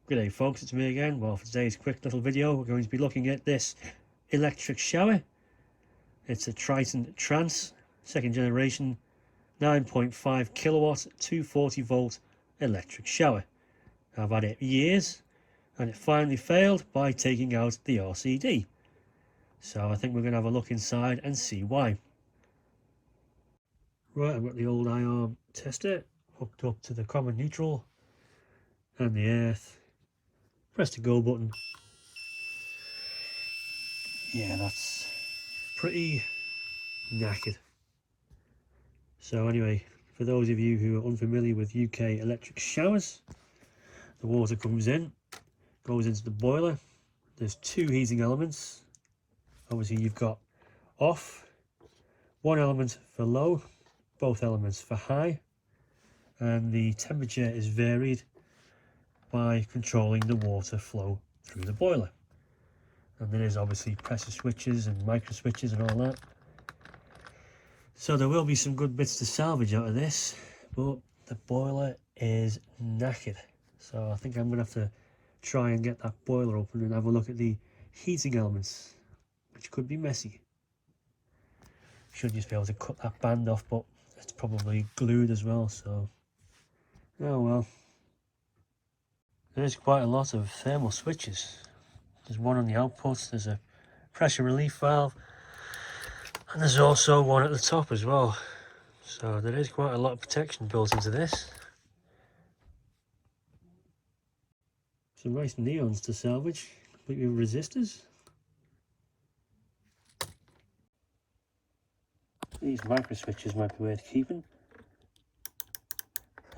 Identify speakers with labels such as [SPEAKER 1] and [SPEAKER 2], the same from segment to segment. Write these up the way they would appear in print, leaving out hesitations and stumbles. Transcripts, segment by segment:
[SPEAKER 1] G'day folks, it's me again. Well, for today's quick little video we're going to be looking at this electric shower. It's a Triton Trans, second generation, 9.5 kilowatt, 240 volt electric shower. I've had it years and it finally failed by taking out the RCD. So I think we're going to have a look inside and see why. Right, I've got the old I-arm tester hooked up to the common neutral and the earth. Press the go button. Yeah, that's pretty knackered. So anyway, for those of you who are unfamiliar with UK electric showers, the water comes in, goes into the boiler. There's two heating elements. Obviously you've got off, one element for low, both elements for high, and the temperature is varied by controlling the water flow through the boiler. And there is obviously pressure switches and micro switches and all that. So there will be some good bits to salvage out of this, but the boiler is knackered. So I think I'm going to have to try and get that boiler open and have a look at the heating elements, which could be messy. Should just be able to cut that band off, but it's probably glued as well, so oh well. There's quite a lot of thermal switches. There's one on the outputs, there's a pressure relief valve, and there's also one at the top as well. So there is quite a lot of protection built into this. Some nice neons to salvage, completely with resistors. These micro switches might be worth keeping.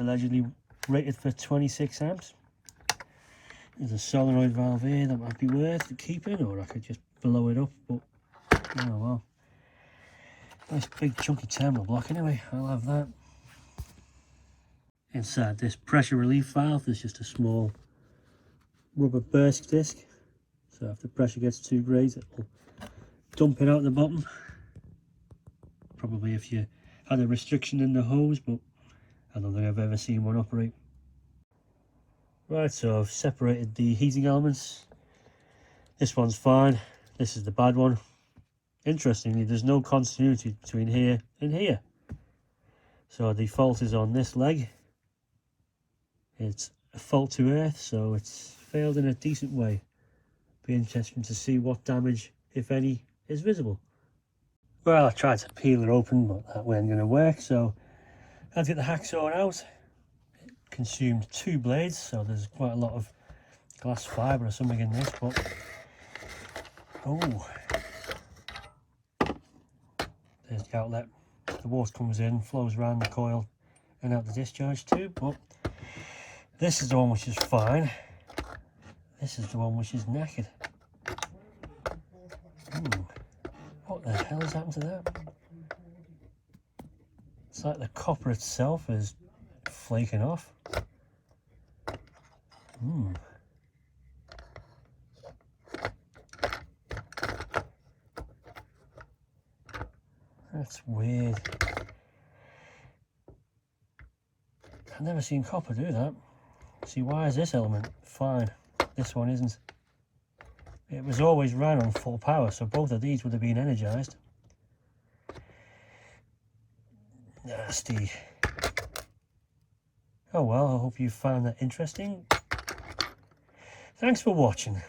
[SPEAKER 1] Allegedly rated for 26 amps. There's a solenoid valve here that might be worth keeping, or I could just blow it up, but oh well. Nice big chunky terminal block anyway, I'll have that. Inside this pressure relief valve there's just a small rubber burst disc, so if the pressure gets too great it'll dump it out the bottom. Probably if you had a restriction in the hose, but I don't think I've ever seen one operate. Right, so I've separated the heating elements. This one's fine, this is the bad one. Interestingly, there's no continuity between here and here. So the fault is on this leg. It's a fault to earth, so it's failed in a decent way. Be interesting to see what damage, if any, is visible. Well, I tried to peel it open, but that wasn't going to work, so I had to get the hacksaw out. It consumed 2 blades, so there's quite a lot of glass fibre or something in this, but oh, there's the outlet. The water comes in, flows around the coil and out the discharge tube, but this is the one which is fine. This is the one which is knackered. What the hell has happened to that? It's like the copper itself is flaking off. That's weird. I've never seen copper do that. See, why is this element fine? This one isn't. It was always ran on full power, so both of these would have been energized. Nasty. Oh well, I hope you found that interesting. Thanks for watching.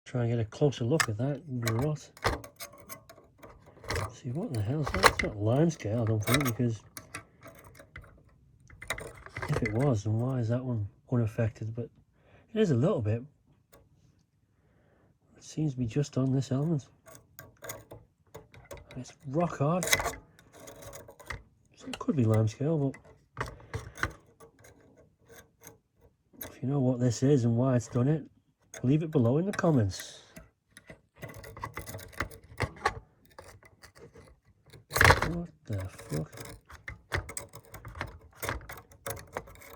[SPEAKER 1] Try and get a closer look at that grot. See, what the hell is that? It's not limescale, I don't think, because if it was, then why is that one unaffected? But it is a little bit. It seems to be just on this element. And it's rock hard. So it could be limescale, but if you know what this is and why it's done it, leave it below in the comments. What the fuck?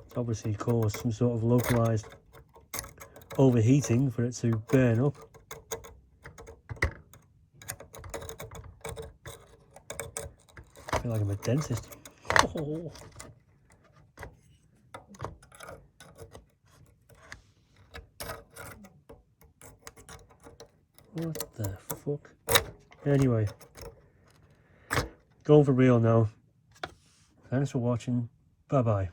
[SPEAKER 1] It's obviously caused some sort of localized overheating for it to burn up. I feel like I'm a dentist. Oh. What the fuck? Anyway, going for real now. Thanks for watching. Bye bye.